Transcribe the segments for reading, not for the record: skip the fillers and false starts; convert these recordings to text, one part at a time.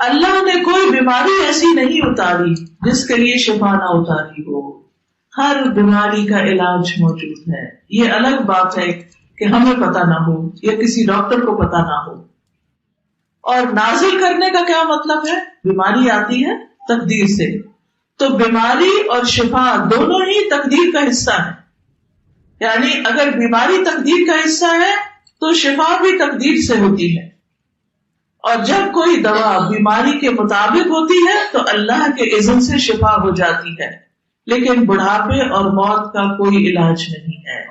اللہ نے کوئی بیماری ایسی نہیں اتاری جس کے لیے شفا نہ اتاری ہو. ہر بیماری کا علاج موجود ہے. یہ الگ بات ہے کہ ہمیں پتہ نہ ہو یا کسی ڈاکٹر کو پتہ نہ ہو. اور نازل کرنے کا کیا مطلب ہے؟ بیماری آتی ہے تقدیر سے، تو بیماری اور شفا دونوں ہی تقدیر کا حصہ ہے. یعنی اگر بیماری تقدیر کا حصہ ہے تو شفا بھی تقدیر سے ہوتی ہے. اور جب کوئی دوا بیماری کے مطابق ہوتی ہے تو اللہ کے اذن سے شفا ہو جاتی ہے، لیکن بڑھاپے اور موت کا کوئی علاج نہیں ہے.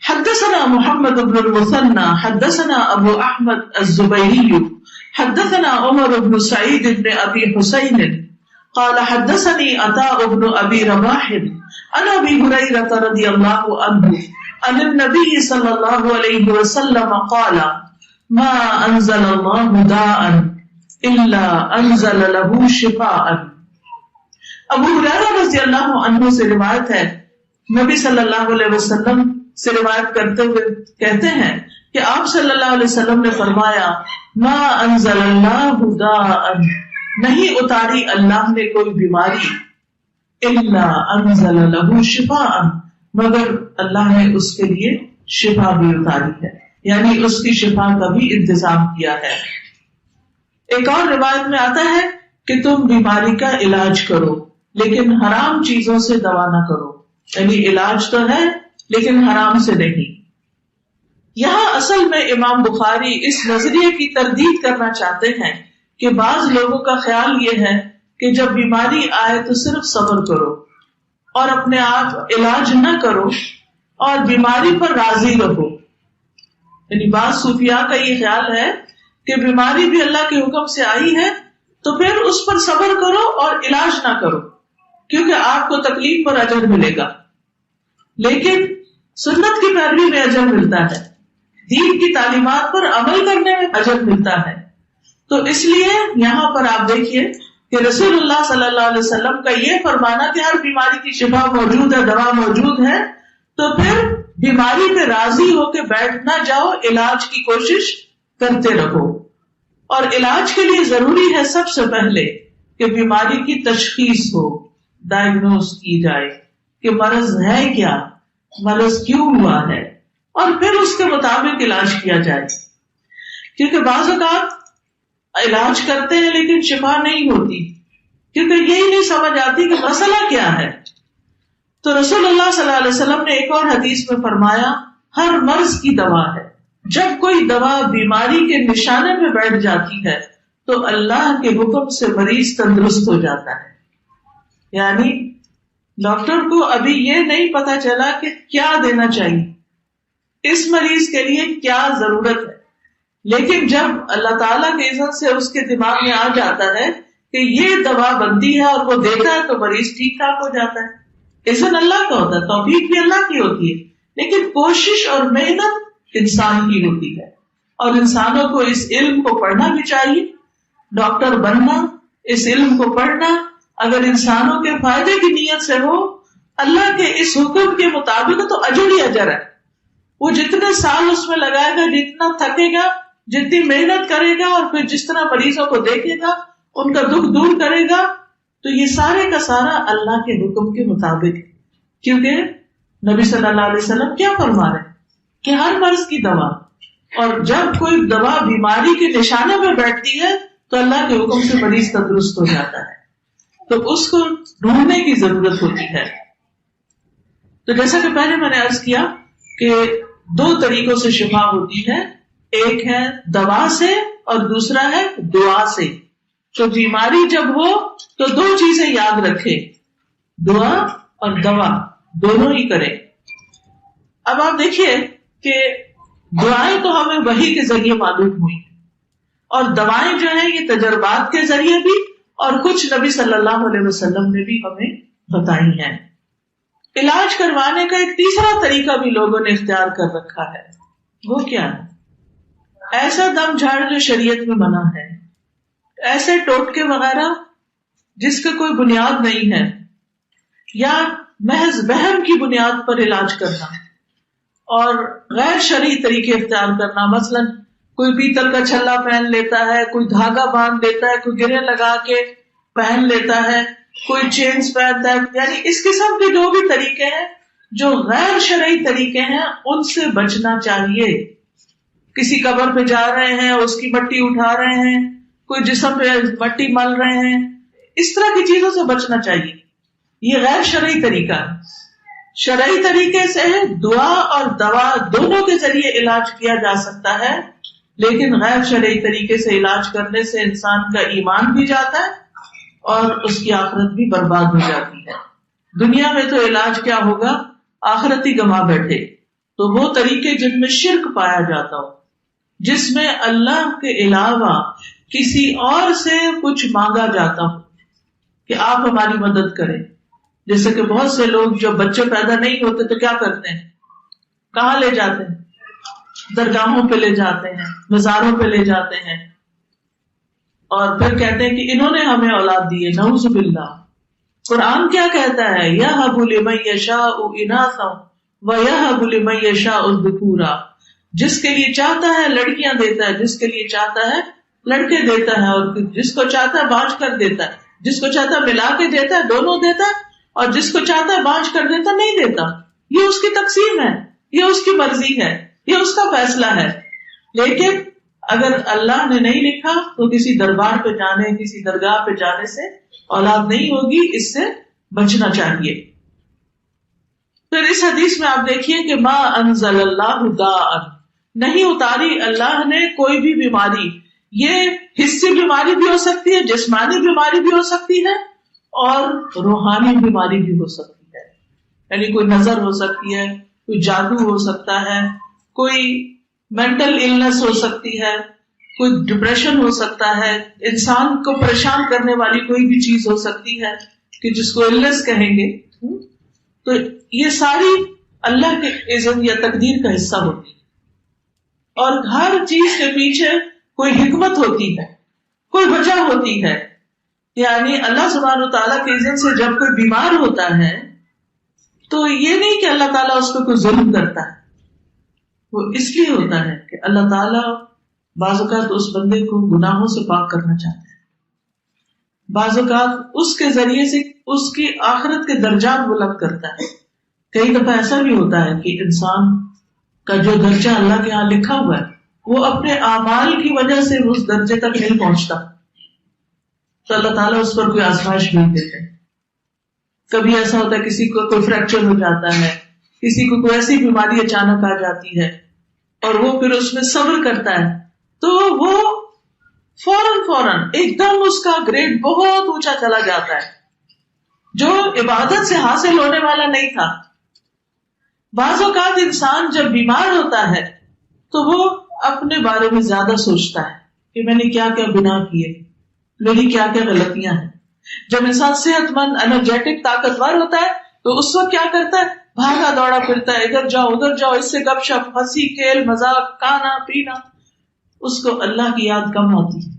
حدثنا محمد بن المثنى حدثنا ابو احمد الزبيري حدثنا عمر بن سعيد بن ابي حسين قال حدثني عطاء بن ابي رباح عن ابي هريره رضي الله عنه عن النبي صلى الله عليه وسلم قال ما انزل الله داء الا انزل له شفاء. ابو ہریرہ رضی اللہ عنہ سے روایت ہے، نبی صلی اللہ علیہ وسلم سے روایت کرتے ہوئے کہتے ہیں کہ آپ صلی اللہ علیہ وسلم نے فرمایا ما انزل اللہ داء، نہیں اتاری اللہ نے کوئی بیماری، الا انزل له شفاء، مگر اللہ نے اس کے لیے شفا بھی اتاری ہے، یعنی اس کی شفا کا بھی انتظام کیا ہے. ایک اور روایت میں آتا ہے کہ تم بیماری کا علاج کرو لیکن حرام چیزوں سے دوا نہ کرو. یعنی علاج تو ہے لیکن حرام سے نہیں. یہاں اصل میں امام بخاری اس نظریے کی تردید کرنا چاہتے ہیں کہ بعض لوگوں کا خیال یہ ہے کہ جب بیماری آئے تو صرف صبر کرو اور اپنے آپ علاج نہ کرو اور بیماری پر راضی رہو. یعنی بعض صوفیاء کا یہ خیال ہے کہ بیماری بھی اللہ کے حکم سے آئی ہے تو پھر اس پر صبر کرو اور علاج نہ کرو کیونکہ آپ کو تکلیف پر اجر ملے گا. لیکن سنت کی پیروی میں اجر ملتا ہے، دین کی تعلیمات پر عمل کرنے میں اجر ملتا ہے. تو اس لیے یہاں پر آپ دیکھیے کہ رسول اللہ صلی اللہ علیہ وسلم کا یہ فرمانا کہ ہر بیماری کی شفا موجود ہے، دوا موجود ہے، تو پھر بیماری پہ راضی ہو کے بیٹھ نہ جاؤ، علاج کی کوشش کرتے رہو. اور علاج کے لیے ضروری ہے سب سے پہلے کہ بیماری کی تشخیص ہو، ڈائگنوز کی جائے کہ مرض ہے کیا، مرض کیوں ہوا ہے، اور پھر اس کے مطابق علاج کیا جائے. کیونکہ بعض اوقات علاج کرتے ہیں لیکن شفا نہیں ہوتی کیونکہ یہی نہیں سمجھ آتی کہ مسئلہ کیا ہے. تو رسول اللہ صلی اللہ علیہ وسلم نے ایک اور حدیث میں فرمایا ہر مرض کی دوا ہے. جب کوئی دوا بیماری کے نشانے میں بیٹھ جاتی ہے تو اللہ کے حکم سے مریض تندرست ہو جاتا ہے. یعنی ڈاکٹر کو ابھی یہ نہیں پتا چلا کہ کیا دینا چاہیے، اس مریض کے لیے کیا ضرورت ہے، لیکن جب اللہ تعالیٰ کے اذن سے اس کے دماغ میں آ جاتا ہے کہ یہ دوا بنتی ہے اور وہ دیتا ہے تو مریض ٹھیک ٹھاک ہو جاتا ہے. اذن اللہ کا ہوتا ہے، توفیق بھی اللہ کی ہوتی ہے، لیکن کوشش اور محنت انسان کی ہوتی ہے. اور انسانوں کو اس علم کو پڑھنا بھی چاہیے. ڈاکٹر بننا، اس علم کو پڑھنا اگر انسانوں کے فائدے کی نیت سے ہو، اللہ کے اس حکم کے مطابق تو اجر ہی اجر ہے. وہ جتنے سال اس میں لگائے گا، جتنا تھکے گا، جتنی محنت کرے گا، اور پھر جس طرح مریضوں کو دیکھے گا، ان کا دکھ دور کرے گا، تو یہ سارے کا سارا اللہ کے حکم کے مطابق ہے. کیونکہ نبی صلی اللہ علیہ وسلم کیا فرما رہے ہیں کہ ہر مرض کی دوا، اور جب کوئی دوا بیماری کے نشانے میں بیٹھتی ہے تو اللہ کے حکم سے مریض تندرست ہو جاتا ہے. تو اس کو ڈھونڈنے کی ضرورت ہوتی ہے. تو جیسا کہ پہلے میں نے عرض کیا کہ دو طریقوں سے شفا ہوتی ہے، ایک ہے دوا سے اور دوسرا ہے دعا سے. تو بیماری جب ہو تو دو چیزیں یاد رکھے، دعا اور دوا دونوں ہی کریں. اب آپ دیکھیے کہ دعائیں تو ہمیں وحی کے ذریعے معلوم ہوئی اور دوائیں جو ہیں یہ تجربات کے ذریعے بھی، اور کچھ نبی صلی اللہ علیہ وسلم نے بھی ہمیں بتائی ہیں. علاج کروانے کا ایک تیسرا طریقہ بھی لوگوں نے اختیار کر رکھا ہے. وہ کیا ہے؟ ایسا دم جھاڑ جو شریعت میں منع ہے، ایسے ٹوٹکے وغیرہ جس کا کوئی بنیاد نہیں ہے، یا محض وہم کی بنیاد پر علاج کرنا اور غیر شرعی طریقے اختیار کرنا. مثلا کوئی پیتل کا چھلا پہن لیتا ہے، کوئی دھاگا باندھ لیتا ہے، کوئی گرے لگا کے پہن لیتا ہے، کوئی چینز پہنتا ہے. یعنی اس قسم کے جو بھی طریقے ہیں جو غیر شرعی طریقے ہیں ان سے بچنا چاہیے. کسی قبر پہ جا رہے ہیں، اس کی مٹی اٹھا رہے ہیں، کوئی جسم پہ مٹی مل رہے ہیں، اس طرح کی چیزوں سے بچنا چاہیے. یہ غیر شرعی طریقہ ہے. شرعی طریقے سے دعا اور دوا دونوں کے ذریعے علاج کیا جا سکتا ہے، لیکن غیر شرعی طریقے سے علاج کرنے سے انسان کا ایمان بھی جاتا ہے اور اس کی آخرت بھی برباد ہو جاتی ہے. دنیا میں تو علاج کیا ہوگا، آخرت ہی گما بیٹھے. تو وہ طریقے جن میں شرک پایا جاتا ہو، جس میں اللہ کے علاوہ کسی اور سے کچھ مانگا جاتا ہو کہ آپ ہماری مدد کریں. جیسے کہ بہت سے لوگ جب بچے پیدا نہیں ہوتے تو کیا کرتے ہیں، کہاں لے جاتے ہیں، درگاہوں پہ لے جاتے ہیں، مزاروں پہ لے جاتے ہیں، اور پھر کہتے ہیں کہ انہوں نے ہمیں اولاد دی ہے. نعوذ باللہ. قرآن کیا کہتا ہے، یَهَبُ لِمَن یَشَاءُ إِنَاثًا وَيَهَبُ لِمَن یَشَاءُ الذُّکُورَ. جس کے لیے چاہتا ہے لڑکیاں دیتا ہے، جس کے لیے چاہتا ہے لڑکے دیتا ہے، اور جس کو چاہتا ہے بانٹ کر دیتا ہے، جس کو چاہتا ہے ملا کے دیتا ہے، دونوں دیتا ہے، اور جس کو چاہتا ہے بانٹ کر دیتا نہیں دیتا. یہ اس کی تقسیم ہے، یہ اس کی مرضی ہے، یہ اس کا فیصلہ ہے. لیکن اگر اللہ نے نہیں لکھا تو کسی دربار پہ جانے، کسی درگاہ پہ جانے سے اولاد نہیں ہوگی. اس سے بچنا چاہیے. پھر اس حدیث میں آپ دیکھیے کہ ما انزل اللہ داء، نہیں اتاری اللہ نے کوئی بھی بیماری. یہ حسی بیماری بھی ہو سکتی ہے، جسمانی بیماری بھی ہو سکتی ہے، اور روحانی بیماری بھی ہو سکتی ہے. یعنی کوئی نظر ہو سکتی ہے، کوئی جادو ہو سکتا ہے، کوئی مینٹل النس ہو سکتی ہے، کوئی ڈپریشن ہو سکتا ہے، انسان کو پریشان کرنے والی کوئی بھی چیز ہو سکتی ہے کہ جس کو النس کہیں گے. تو یہ ساری اللہ کے اذن یا تقدیر کا حصہ ہوتی ہے، اور ہر چیز کے پیچھے کوئی حکمت ہوتی ہے، کوئی وجہ ہوتی ہے. یعنی اللہ سبحانہ وتعالیٰ کے اذن سے جب کوئی بیمار ہوتا ہے تو یہ نہیں کہ اللہ تعالیٰ اس کو کوئی ظلم کرتا ہے، وہ اس لیے ہوتا ہے کہ اللہ تعالیٰ بعض اوقات اس بندے کو گناہوں سے پاک کرنا چاہتا ہے. بعض اوقات اس کے ذریعے سے اس کی آخرت کے درجات بلند کرتا ہے. کئی دفعہ ایسا بھی ہوتا ہے کہ انسان کا جو درجہ اللہ کے ہاں لکھا ہوا ہے وہ اپنے اعمال کی وجہ سے اس درجے تک نہیں پہنچتا، تو اللہ تعالیٰ اس پر کوئی آزمائش نہیں دیتے. کبھی ایسا ہوتا ہے کسی کو کوئی فریکچر ہو جاتا ہے، کسی کو کوئی ایسی بیماری اچانک آ جاتی ہے، اور وہ پھر اس میں صبر کرتا ہے تو وہ فوراً ایک دم اس کا گریڈ بہت اونچا چلا جاتا ہے جو عبادت سے حاصل ہونے والا نہیں تھا. بعض اوقات انسان جب بیمار ہوتا ہے تو وہ اپنے بارے میں زیادہ سوچتا ہے کہ میں نے کیا کیا گناہ کیے، میری کیا کیا غلطیاں ہیں. جب انسان صحت مند، انرجیٹک، طاقتور ہوتا ہے تو اس وقت کیا کرتا ہے، بھاگا دوڑا پھرتا ہے، ادھر جاؤ ادھر جاؤ، اس سے گپ شپ، ہنسی کھیل مذاق، کھانا پینا. اس کو اللہ کی یاد کم آتی ہے.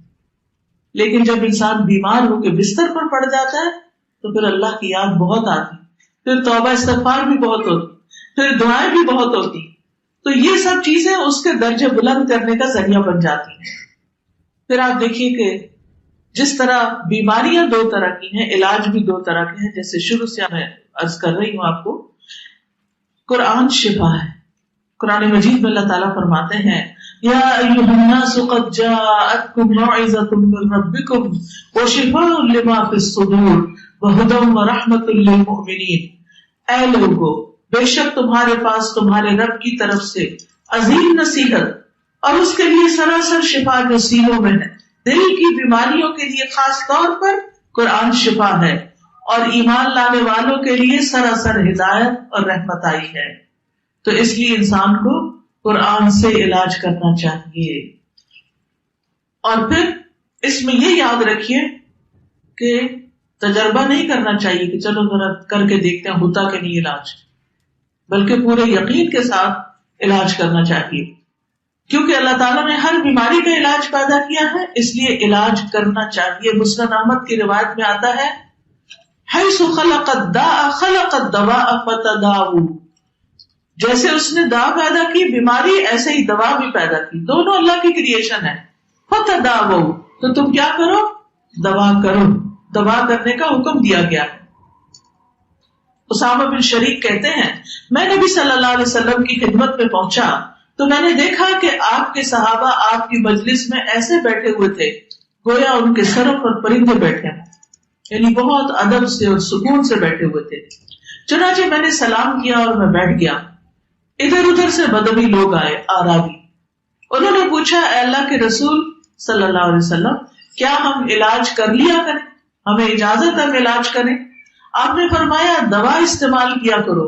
لیکن جب انسان بیمار ہو کے بستر پر پڑ جاتا ہے تو پھر اللہ کی یاد بہت آتی، پھر توبہ استغفار بھی بہت ہوتی، پھر دعائیں بھی بہت ہوتی. تو یہ سب چیزیں اس کے درجے بلند کرنے کا ذریعہ بن جاتی ہیں. پھر آپ دیکھیے کہ جس طرح بیماریاں دو طرح کی ہیں، علاج بھی دو طرح کے ہیں. جیسے شروع سے میں عرض کر رہی ہوں آپ کو، قرآن شفا ہے. قرآن مجید میں اللہ تعالیٰ فرماتے ہیں یا ایھا الناس قد جاءتکم موعظۃ من ربکم وشفاء لما فی الصدور وہدی ورحمۃ للمؤمنین. اے لوگو، بے شک تمہارے پاس تمہارے رب کی طرف سے عظیم نصیحت اور اس کے لیے سراسر شفا جو سینوں میں ہے. دل کی بیماریوں کے لیے خاص طور پر قرآن شفا ہے، اور ایمان لانے والوں کے لیے سراسر ہدایت اور رحمت آئی ہے. تو اس لیے انسان کو قرآن سے علاج کرنا چاہیے. اور پھر اس میں یہ یاد رکھیے کہ تجربہ نہیں کرنا چاہیے کہ چلو ذرا کر کے دیکھتے ہیں ہوتا کہ نہیں علاج، بلکہ پورے یقین کے ساتھ علاج کرنا چاہیے. کیونکہ اللہ تعالیٰ نے ہر بیماری کا علاج پیدا کیا ہے، اس لیے علاج کرنا چاہیے. مسند احمد کی روایت میں آتا ہے حیث خلق الداء خلق الدواء فتداؤ. جیسے اس نے دوا پیدا کی بیماری، ایسے ہی دوا بھی پیدا کی، دونوں اللہ کی کریشن ہے. فتداؤ، تو تم کیا کرو؟ دوا کرو. دوا کرنے کا حکم دیا گیا ہے. اسامہ بن شریک کہتے ہیں میں نبی صلی اللہ علیہ وسلم کی خدمت میں پہنچا تو میں نے دیکھا کہ آپ کے صحابہ آپ کی مجلس میں ایسے بیٹھے ہوئے تھے گویا ان کے سروں پر پرندے بیٹھے ہیں، یعنی بہت ادب سے اور سکون سے بیٹھے ہوئے تھے. چنانچہ میں نے سلام کیا اور میں بیٹھ گیا. ادھر ادھر سے بدوی لوگ آئے، آرابی. انہوں نے پوچھا اے اللہ کے رسول صلی اللہ علیہ وسلم کیا ہم علاج کر لیا کریں؟ ہمیں اجازت ہے ہم علاج کریں؟ آپ نے فرمایا دوا استعمال کیا کرو.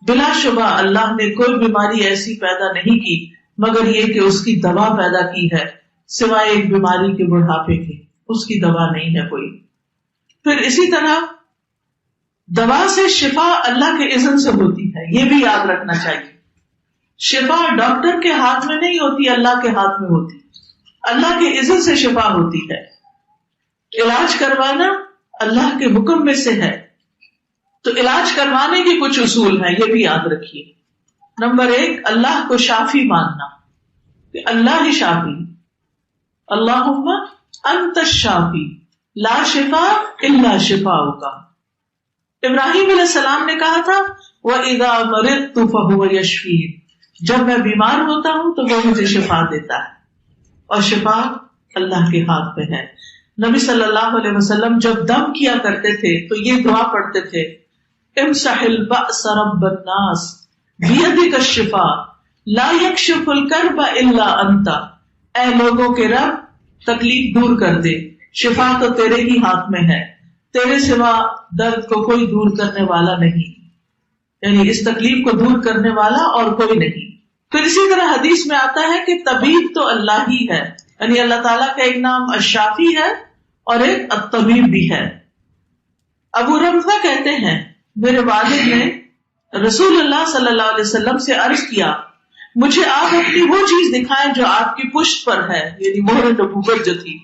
بلا شبہ اللہ نے کوئی بیماری ایسی پیدا نہیں کی مگر یہ کہ اس کی دوا پیدا کی ہے، سوائے ایک بیماری کے بڑھاپے کی، اس کی دوا نہیں ہے کوئی. پھر اسی طرح دوا سے شفا اللہ کے اذن سے ہوتی ہے، یہ بھی یاد رکھنا چاہیے. شفا ڈاکٹر کے ہاتھ میں نہیں ہوتی، اللہ کے ہاتھ میں ہوتی، اللہ کے اذن سے شفا ہوتی ہے. علاج کروانا اللہ کے حکم میں سے ہے. تو علاج کروانے کے کچھ اصول ہیں، یہ بھی یاد رکھیے. نمبر 1، اللہ کو شافی ماننا کہ اللہ ہی شافی. اللہم انت الشافی لا شفاء الا شفاؤک. ابراہیم علیہ السلام نے کہا تھا وَإِذَا مَرِضْتُ فَهُوَ يَشْفِينِ، جب میں بیمار ہوتا ہوں تو وہ مجھے شفا دیتا ہے، اور شفا اللہ کے ہاتھ میں ہے. نبی صلی اللہ علیہ وسلم جب دم کیا کرتے تھے تو یہ دعا پڑھتے تھے امسح البأس رب الناس بیدک الشفاء لا یکشف الکرب الا انت. اے لوگوں کے رب تکلیف دور کر دے، شفا تو تیرے ہی ہاتھ میں ہے، تیرے سوا درد کو کوئی دور کرنے والا نہیں، یعنی اس تکلیف کو دور کرنے والا اور کوئی نہیں. پھر اسی طرح حدیث میں آتا ہے کہ طبیب تو اللہ ہی ہے، یعنی اللہ تعالیٰ کا ایک نام الشافی ہے اور ایک الطبیب بھی ہے. ابو رمزہ کہتے ہیں میرے والد نے رسول اللہ صلی اللہ علیہ وسلم سے عرض کیا مجھے آپ اپنی وہ چیز دکھائیں جو آپ کی پشت پر ہے، یعنی مہر نبوت جو تھی،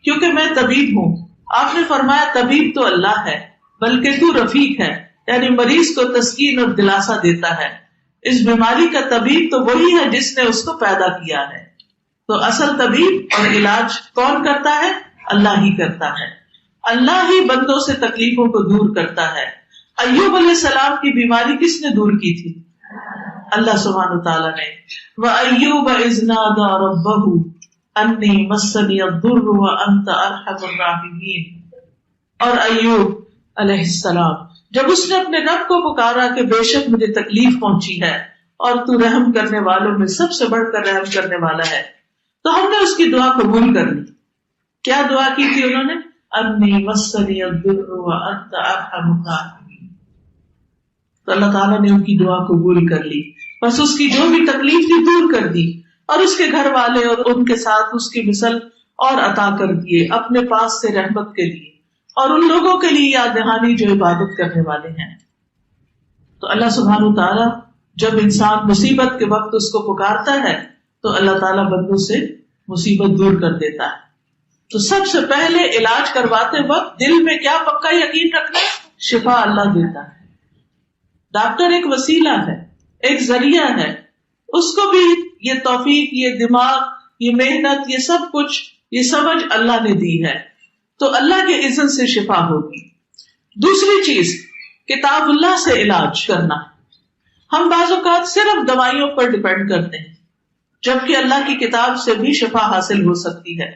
کیونکہ میں طبیب ہوں. آپ نے فرمایا طبیب تو اللہ ہے بلکہ تو رفیق ہے، یعنی مریض کو تسکین اور دلاسا دیتا ہے. اس بیماری کا طبیب تو وہی ہے جس نے اس کو پیدا کیا ہے. تو اصل طبیب اور علاج کون کرتا ہے؟ اللہ ہی کرتا ہے. اللہ ہی بندوں سے تکلیفوں کو دور کرتا ہے. ایوب علیہ السلام کی بیماری کس نے دور کی تھی؟ اللہ سبحانہ وتعالیٰ نے. وَأَيُّوبَ إِذْ نَادَىٰ رَبَّهُ أَنِّي مَسَّنِيَ الضُّرُّ وَأَنْتَ أَرْحَمُ الرَّاحِمِينَ. اور ایوب علیہ السلام جب اس نے اپنے رب کو پکارا کہ بے شک مجھے تکلیف پہنچی ہے اور تو رحم کرنے والوں میں سب سے بڑھ کر رحم کرنے والا ہے، تو ہم نے اس کی دعا قبول کر لی. کیا دعا کی تھی انہوں نے؟ انی مسنی الضر وانت ارحم الراحمین. تو اللہ تعالیٰ نے ان کی دعا قبول کر لی، بس اس کی جو بھی تکلیف تھی دور کر دی، اور اس کے گھر والے اور ان کے ساتھ اس کی مثل اور عطا کر دیے اپنے پاس سے رحمت کے لیے، اور ان لوگوں کے لیے یاد دہانی جو عبادت کرنے والے ہیں. تو اللہ سبحانہ تعالیٰ جب انسان مصیبت کے وقت اس کو پکارتا ہے تو اللہ تعالیٰ بندوں سے مصیبت دور کر دیتا ہے. تو سب سے پہلے علاج کرواتے وقت دل میں کیا پکا یقین رکھنا ہے؟ شفا اللہ دیتا ہے. ڈاکٹر ایک وسیلہ ہے، ایک ذریعہ ہے، اس کو بھی یہ توفیق، یہ دماغ، یہ محنت، یہ سب کچھ، یہ سمجھ اللہ نے دی ہے. تو اللہ کے اذن سے شفا ہوگی. دوسری چیز کتاب اللہ سے علاج کرنا. ہم بعض اوقات صرف دوائیوں پر ڈیپینڈ کرتے ہیں جبکہ اللہ کی کتاب سے بھی شفا حاصل ہو سکتی ہے.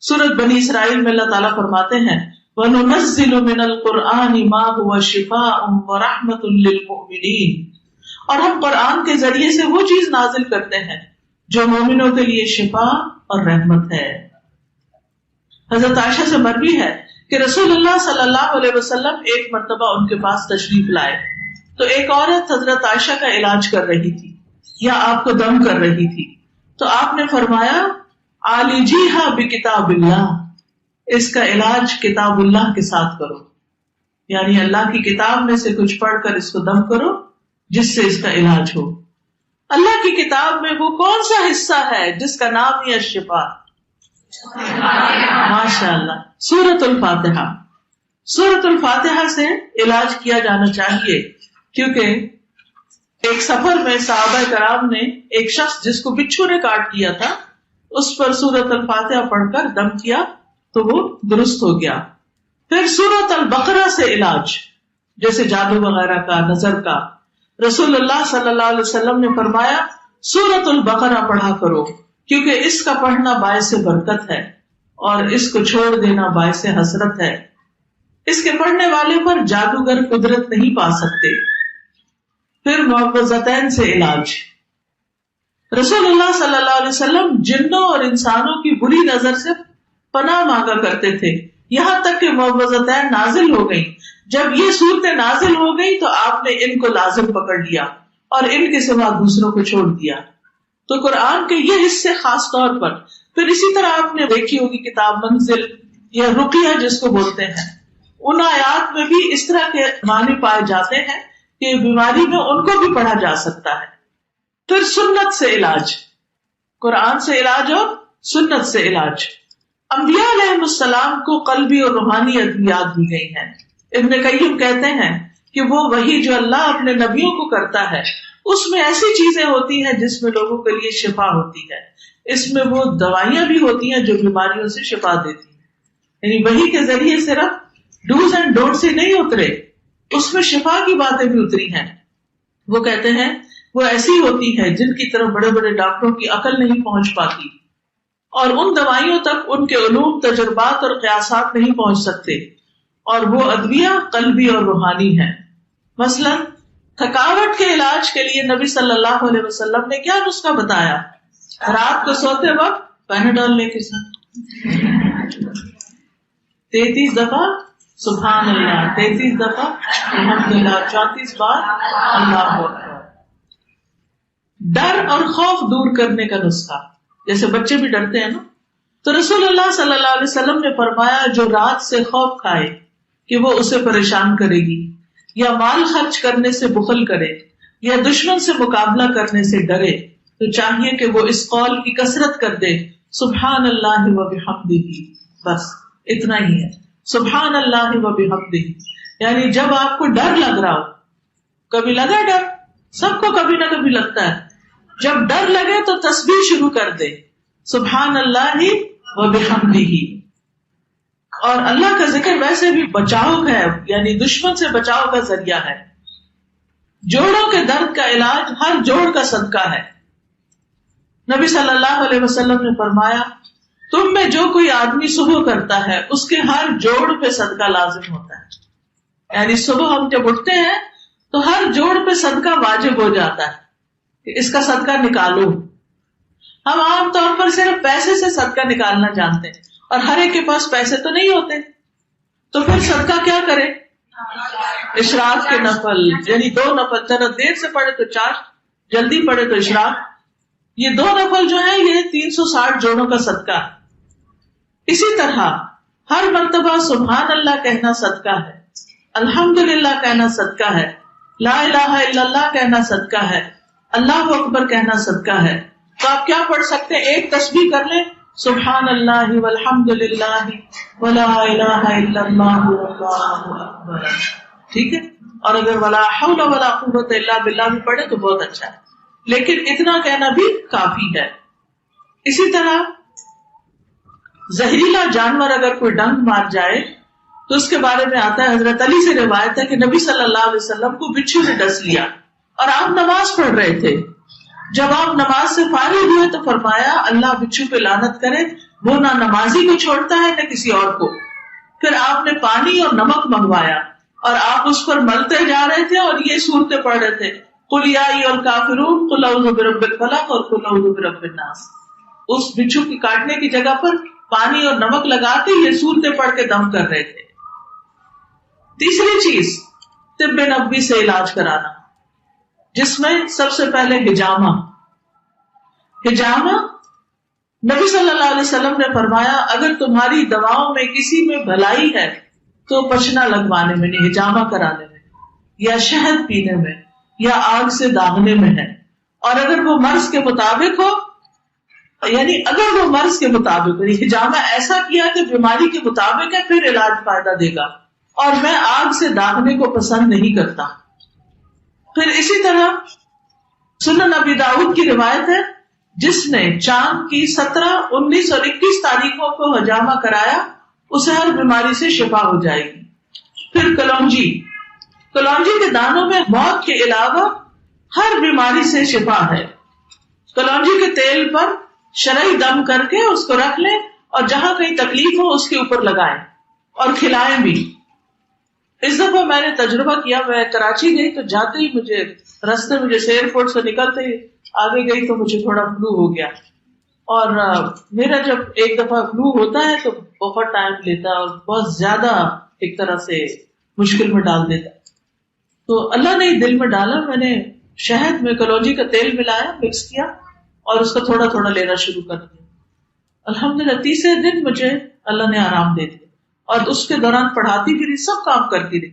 سورۃ بنی اسرائیل میں اللہ تعالیٰ فرماتے ہیں وَنُنَزِّلُ مِنَ الْقُرْآنِ مَا هُوَ شِفَاءٌ وَرَحْمَةٌ لِّلْمُؤْمِنِينَ، اور ہم قرآن کے ذریعے سے وہ چیز نازل کرتے ہیں جو مومنوں کے لیے شفا اور رحمت ہے. حضرت عائشہ سے مروی ہے کہ رسول اللہ صلی اللہ علیہ وسلم ایک مرتبہ ان کے پاس تشریف لائے تو ایک عورت حضرت عائشہ کا علاج کر رہی تھی یا آپ کو دم کر رہی تھی. تو آپ نے فرمایا عالجیہا بکتاب اللہ، اس کا علاج کتاب اللہ کے ساتھ کرو، یعنی اللہ کی کتاب میں سے کچھ پڑھ کر اس کو دم کرو جس سے اس کا علاج ہو. اللہ کی کتاب میں وہ کون سا حصہ ہے جس کا نام ہی الشفا؟ ماشاء اللہ، سورۃ الفاتحہ. سورۃ الفاتحہ سے علاج کیا جانا چاہیے، کیونکہ ایک سفر میں صحابہ کرام نے ایک شخص جس کو بچھو نے کاٹ دیا تھا اس پر سورۃ الفاتحہ پڑھ کر دم کیا تو وہ درست ہو گیا. پھر سورۃ البقرہ سے علاج جیسے جادو وغیرہ کا، نظر کا، رسول اللہ صلی اللہ علیہ وسلم نے فرمایا سورۃ البقرہ پڑھا کرو کیونکہ اس کا پڑھنا باعث برکت ہے اور اس کو چھوڑ دینا باعث حسرت ہے. اس کے پڑھنے والے پر جادوگر قدرت نہیں پا سکتے. پھر معوذتین سے علاج، رسول اللہ صلی اللہ علیہ وسلم جنوں اور انسانوں کی بری نظر سے پناہ مانگا کرتے تھے یہاں تک کہ معوذتین نازل ہو گئی. جب یہ صورتیں نازل ہو گئی تو آپ نے ان کو لازم پکڑ لیا اور ان کے سوا دوسروں کو چھوڑ دیا. تو قرآن کے یہ حصے خاص طور پر. پھر اسی طرح آپ نے دیکھی ہوگی کتاب منزل یا رقیہ جس کو بولتے ہیں، ان آیات میں بھی اس طرح کے معنی پائے جاتے ہیں کہ بیماری میں ان کو بھی پڑھا جا سکتا ہے. پھر سنت سے علاج، قرآن سے علاج اور سنت سے علاج. انبیاء علیہ السلام کو قلبی اور روحانی ادویات دی گئی ہیں. ابن قیم کہتے ہیں کہ وہ وہی جو اللہ اپنے نبیوں کو کرتا ہے اس میں ایسی چیزیں ہوتی ہیں جس میں لوگوں کے لیے شفا ہوتی ہے. اس میں وہ دوائیاں بھی ہوتی ہیں جو بیماریوں سے شفا دیتی ہیں. یعنی وہی کے ذریعے صرف ڈوز اینڈ ڈونٹ سے نہیں اترے، اس میں شفا کی باتیں بھی اتری ہیں. وہ کہتے ہیں وہ ایسی ہوتی ہے جن کی طرف بڑے بڑے ڈاکٹروں کی عقل نہیں پہنچ پاتی اور ان دوائیوں تک ان کے علوم، تجربات اور قیاسات نہیں پہنچ سکتے. اور وہ ادویہ قلبی اور روحانی ہیں. مثلا تھکاوٹ کے علاج کے لیے نبی صلی اللہ علیہ وسلم نے کیا نسخہ بتایا؟ رات کو سوتے وقت پیناڈول لے کے ساتھ 33 دفعہ سبحان اللہ، 33 دفعہ الحمدللہ، 34 بار اللہ اکبر. ڈر اور خوف دور کرنے کا نسخہ، جیسے بچے بھی ڈرتے ہیں نا، تو رسول اللہ صلی اللہ علیہ وسلم نے فرمایا جو رات سے خوف کھائے کہ وہ اسے پریشان کرے گی یا مال خرچ کرنے سے بخل کرے یا دشمن سے مقابلہ کرنے سے ڈرے تو چاہیے کہ وہ اس قول کی کثرت کر دے سبحان اللہ و بحمدہ. بس اتنا ہی ہے، سبحان اللہ و بحمدہ. یعنی جب آپ کو ڈر لگ رہا ہو، کبھی لگا ڈر، سب کو کبھی نہ کبھی لگتا ہے، جب ڈر لگے تو تسبیح شروع کر دے سبحان اللہ و بحمدہ. اور اللہ کا ذکر ویسے بھی بچاؤ ہے، یعنی دشمن سے بچاؤ کا ذریعہ ہے. جوڑوں کے درد کا علاج ہر جوڑ کا صدقہ ہے. نبی صلی اللہ علیہ وسلم نے فرمایا تم میں جو کوئی آدمی صبح کرتا ہے اس کے ہر جوڑ پہ صدقہ لازم ہوتا ہے. یعنی صبح ہم جب اٹھتے ہیں تو ہر جوڑ پہ صدقہ واجب ہو جاتا ہے کہ اس کا صدقہ نکالو. ہم عام طور پر صرف پیسے سے صدقہ نکالنا جانتے ہیں اور ہر ایک کے پاس پیسے تو نہیں ہوتے، تو پھر صدقہ کیا کرے؟ اشراق کے نفل، یعنی 2 نفل، ذرا دیر سے پڑھے تو 4، جلدی پڑھے تو اشراق. یہ 2 نفل جو ہیں یہ 360 جوڑوں کا صدقہ ہے. اسی طرح ہر مرتبہ سبحان اللہ کہنا صدقہ ہے، الحمدللہ کہنا صدقہ ہے، لا الہ الا اللہ کہنا صدقہ ہے، اللہ اکبر کہنا صدقہ ہے. تو آپ کیا پڑھ سکتے ہیں؟ ایک تسبیح کر لیں سبحان اللہ والحمدللہ ولا الہ الا اللہ واللہ اکبر، ٹھیک ہے. اور اگر ولا حول ولا قوت الا باللہ بھی پڑھے تو بہت اچھا ہے، لیکن اتنا کہنا بھی کافی ہے. اسی طرح زہریلا جانور اگر کوئی ڈنگ مار جائے تو اس کے بارے میں آتا ہے، حضرت علی سے روایت ہے کہ نبی صلی اللہ علیہ وسلم کو بچھو نے ڈس لیا اور آپ نماز پڑھ رہے تھے. جب آپ نماز سے فارغ ہوئے تو فرمایا اللہ بچھو پہ لعنت کرے، وہ نہ نمازی کو چھوڑتا ہے نہ کسی اور کو. پھر آپ نے پانی اور نمک منگوایا اور آپ اس پر ملتے جا رہے تھے اور یہ سورتیں پڑھ رہے تھے، قل یا ایھا الکافرون، قل اعوذ برب الفلق اور قل اعوذ برب الناس. اس بچھو کی کاٹنے کی جگہ پر پانی اور نمک لگا کے یہ سورتیں پڑھ کے دم کر رہے تھے. تیسری چیز طب نبوی سے علاج کرانا، جس میں سب سے پہلے حجامہ. نبی صلی اللہ علیہ وسلم نے فرمایا اگر تمہاری دواؤں میں کسی میں بھلائی ہے تو پچنا لگوانے میں، نہیں حجامہ کرانے میں، یا شہد پینے میں، یا آگ سے داغنے میں ہے. اور اگر وہ مرض کے مطابق ہو، یعنی اگر وہ مرض کے مطابق ہو، حجامہ ایسا کیا کہ بیماری کے مطابق ہے پھر علاج فائدہ دے گا، اور میں آگ سے داغنے کو پسند نہیں کرتا. پھر اسی طرح سنن ابی داؤد کی روایت ہے، جس نے چاند کی 17، 19 اور 21 تاریخوں کو حجامہ کرایا اسے ہر بیماری سے شفا ہو جائے گی۔ پھر کلونجی کے دانوں میں موت کے علاوہ ہر بیماری سے شفا ہے۔ کلونجی کے تیل پر شرعی دم کر کے اس کو رکھ لیں اور جہاں کہیں تکلیف ہو اس کے اوپر لگائیں اور کھلائیں بھی۔ اس دفعہ میں نے تجربہ کیا، میں کراچی گئی تو جاتے ہی مجھے رستے میں جیسے ایئرپورٹ سے نکلتے ہی آگے گئی تو مجھے تھوڑا فلو ہو گیا، اور میرا جب ایک دفعہ فلو ہوتا ہے تو بہت ٹائم لیتا ہے اور بہت زیادہ ایک طرح سے مشکل میں ڈال دیتا ہے۔ تو اللہ نے دل میں ڈالا، میں نے شہد میں کلونجی کا تیل ملایا، مکس کیا اور اس کا تھوڑا تھوڑا لینا شروع کر دیا۔ الحمدللہ تیسرے دن مجھے اللہ نے آرام دے دیا، اور اس کے دوران پڑھاتی بھی رہی، سب کام کرتی رہی،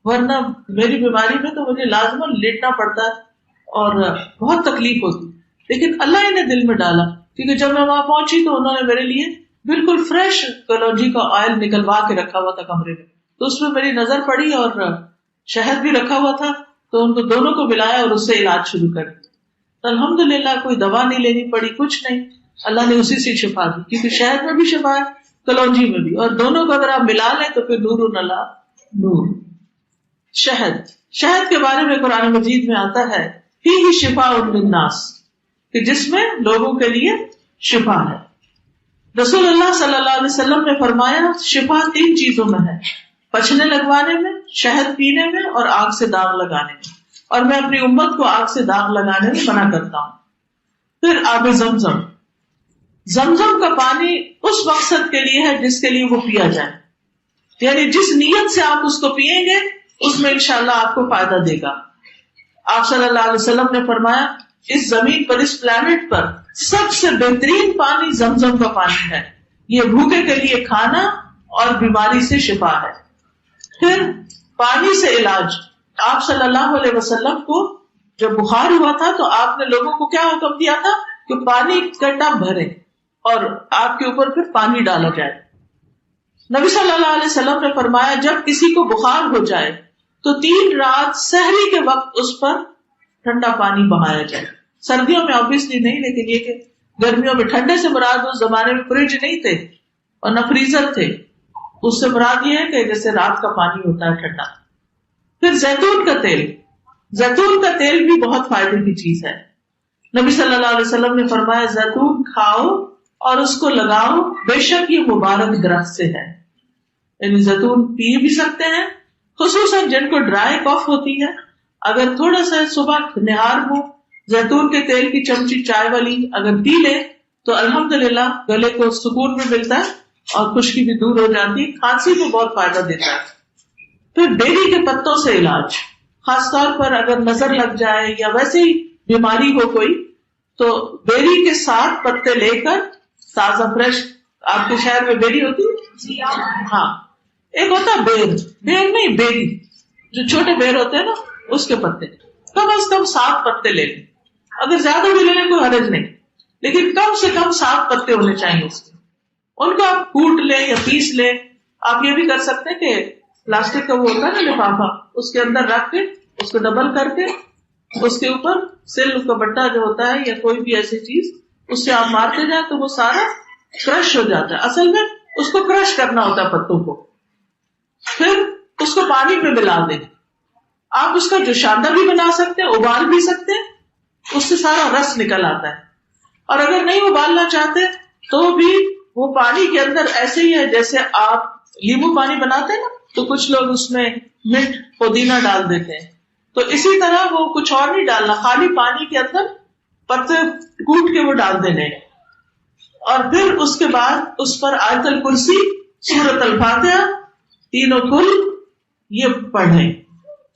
ورنہ میری بیماری میں تو مجھے لازماً لیٹنا پڑتا ہے اور بہت تکلیف ہوتی، لیکن اللہ ہی نے دل میں ڈالا، کیونکہ جب میں وہاں پہنچی تو انہوں نے میرے لیے بالکل فریش کلونجی کا آئل نکلوا کے رکھا ہوا تھا کمرے میں، تو اس میں میری نظر پڑی اور شہد بھی رکھا ہوا تھا، تو ان کو دونوں کو ملایا اور اس سے علاج شروع کر دیا۔ تو الحمدللہ کوئی دوا نہیں لینی پڑی، کچھ نہیں، اللہ نے اسی سے شفا دی، کیونکہ شہد میں بھی شفا ہے، کلونجی میں بھی، اور دونوں کو اگر آپ ملا لیں تو پھر نور نلا نور۔ شہد کے بارے میں قرآن مجید میں آتا ہے فیہ شفاء للناس، کہ جس میں لوگوں کے لیے شفا ہے۔ رسول اللہ صلی اللہ علیہ وسلم نے فرمایا شفا 3 چیزوں میں ہے، پچھنے لگوانے میں، شہد پینے میں، اور آگ سے داغ لگانے میں، اور میں اپنی امت کو آگ سے داغ لگانے میں منع کرتا ہوں۔ پھر آب زمزم کا پانی اس مقصد کے لیے ہے جس کے لیے وہ پیا جائے، یعنی جس نیت سے آپ اس کو پیئیں گے اس میں انشاءاللہ آپ کو فائدہ دے گا۔ آپ صلی اللہ علیہ وسلم نے فرمایا اس زمین پر، اس پلانٹ پر سب سے بہترین پانی زمزم کا پانی ہے، یہ بھوکے کے لیے کھانا اور بیماری سے شفا ہے۔ پھر پانی سے علاج، آپ صلی اللہ علیہ وسلم کو جب بخار ہوا تھا تو آپ نے لوگوں کو کیا حکم دیا تھا کہ پانی کا ٹب بھرے اور آپ کے اوپر پھر پانی ڈالا جائے۔ نبی صلی اللہ علیہ وسلم نے فرمایا جب کسی کو بخار ہو جائے تو 3 رات سحری کے وقت اس پر ٹھنڈا پانی بہایا جائے۔ سردیوں میں obviously نہیں، لیکن یہ کہ گرمیوں میں، ٹھنڈے سے مراد اس زمانے میں فریج نہیں تھے اور نہ فریزر تھے، اس سے مراد یہ ہے کہ جیسے رات کا پانی ہوتا ہے ٹھنڈا۔ پھر زیتون کا تیل بھی بہت فائدے کی چیز ہے۔ نبی صلی اللہ علیہ وسلم نے فرمایا زیتون کھاؤ اور اس کو لگاؤ، بے شک یہ مبارک درخت سے ہے، یعنی زیتون پی بھی سکتے ہیں، خصوصاً جن کو ڈرائی کاف ہوتی ہے، اگر تھوڑا سا صبح نہار میں زیتون کے تیل کی چمچی چائے والی اگر پی لے تو الحمدللہ گلے کو سکون بھی ملتا ہے اور خشکی بھی دور ہو جاتی ہے، کھانسی کو بہت فائدہ دیتا ہے۔ پھر بیری کے پتوں سے علاج، خاص طور پر اگر نظر لگ جائے یا ویسے ہی بیماری ہو کوئی، تو بیری کے 7 پتے لے کر تازہ فریش، آپ کے شہر میں بیری ہوتی ہے؟ ہاں، ایک ہوتا ہے بیر نہیں، بیری، جو چھوٹے بیر ہوتے ہیں نا، اس کے پتے کم از کم 7 پتے لے لیں، اگر زیادہ بھی لے لیں کوئی حرج نہیں، لیکن کم سے کم 7 پتے ہونے چاہیے اس کے۔ ان کو آپ کوٹ لیں یا پیس لیں۔ آپ یہ بھی کر سکتے ہیں کہ پلاسٹک کا وہ ہوتا ہے نا لفافہ، اس کے اندر رکھ کے اس کو ڈبل کر کے اس کے اوپر سل کا بٹا جو ہوتا ہے یا کوئی بھی ایسی چیز، اس سے آپ مارتے جائیں تو وہ سارا کرش ہو جاتا ہے۔ اصل میں اس کو کرش کرنا ہوتا ہے پتوں کو، پھر اس کو پانی میں ملا دیں۔ آپ اس کا جوشاندہ بھی بنا سکتے ہیں، ابال بھی سکتے ہیں، اس سے سارا رس نکل آتا ہے۔ اور اگر نہیں ابالنا چاہتے تو بھی وہ پانی کے اندر ایسے ہی ہے جیسے آپ لیمو پانی بناتے ہیں نا، تو کچھ لوگ اس میں منٹ پودینہ ڈال دیتے ہیں، تو اسی طرح وہ کچھ اور نہیں ڈالنا، خالی پانی کے اندر پتے کوٹ کے وہ ڈال دینے، اور پھر اس کے بعد اس پر آیت الکرسی، سورۃ الفاتحہ، تینوں کل یہ پڑھیں،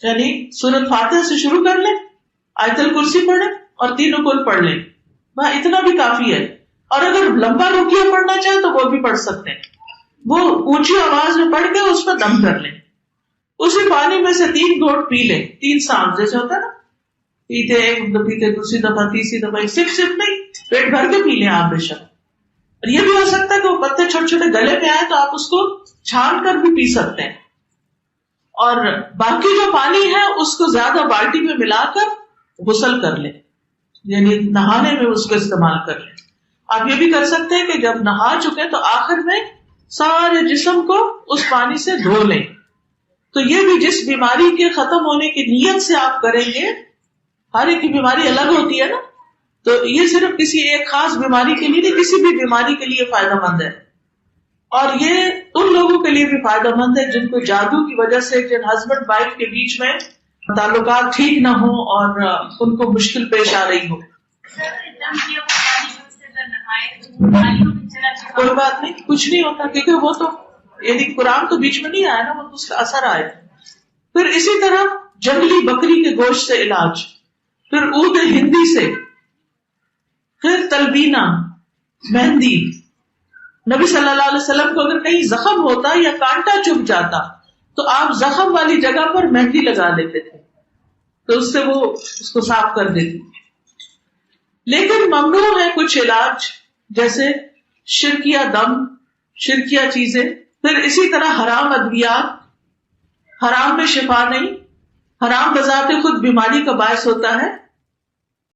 یعنی سورۃ فاتحہ سے شروع کر لیں، آیت الکرسی پڑھیں اور تینوں کل پڑھ لیں، بس اتنا بھی کافی ہے۔ اور اگر لمبا رقیہ پڑھنا چاہیں تو وہ بھی پڑھ سکتے ہیں، وہ اونچی آواز میں پڑھ کے اس پر دم کر لیں، اسی پانی میں سے 3 گھونٹ پی لیں، 3 سانس جیسے ہوتا ہے نا، پیتے ایک دفعہ، پیتے دوسری دفعہ، تیسری دفعہ، صرف نہیں، پیٹ بھر کے پی لیں آپ بے شک۔ اور یہ بھی ہو سکتا ہے کہ وہ پتے چھوٹے چھوٹے گلے میں آئے تو آپ اس کو چھان کر بھی پی سکتے ہیں، اور باقی جو پانی ہے اس کو زیادہ بالٹی میں ملا کر غسل کر لیں، یعنی نہانے میں اس کو استعمال کر لیں. آپ یہ بھی کر سکتے ہیں کہ جب نہا چکے تو آخر میں سارے جسم کو اس پانی سے دھو لیں. تو یہ بھی جس بیماری کے ختم ہونے کی نیت سے آپ کریں گے، ہر ایک کی بیماری الگ ہوتی ہے نا، تو یہ صرف کسی ایک خاص بیماری کے لیے نہیں، کسی بھی بیماری کے لیے فائدہ مند ہے. اور یہ ان لوگوں کے لیے بھی فائدہ مند ہے جن کو جادو کی وجہ سے، جن ہسبینڈ وائف کے بیچ میں تعلقات ٹھیک نہ ہو اور ان کو مشکل پیش آ رہی ہو. کوئی بات نہیں، کچھ نہیں ہوتا، کیونکہ وہ تو یعنی قرآن تو بیچ میں نہیں آیا نا، وہ تو اس کا اثر آئے. پھر اسی طرح جنگلی بکری کے گوشت سے علاج، پھر عود ہندی سے، پھر تلبینہ، مہندی. نبی صلی اللہ علیہ وسلم کو اگر کہیں زخم ہوتا یا کانٹا چبھ جاتا تو آپ زخم والی جگہ پر مہندی لگا لیتے تھے، تو اس سے وہ اس کو صاف کر دیتی. لیکن ممنوع ہے کچھ علاج، جیسے شرکیہ دم، شرکیہ چیزیں. پھر اسی طرح حرام ادویات، حرام میں شفا نہیں، حرام بذات خود بیماری کا باعث ہوتا ہے.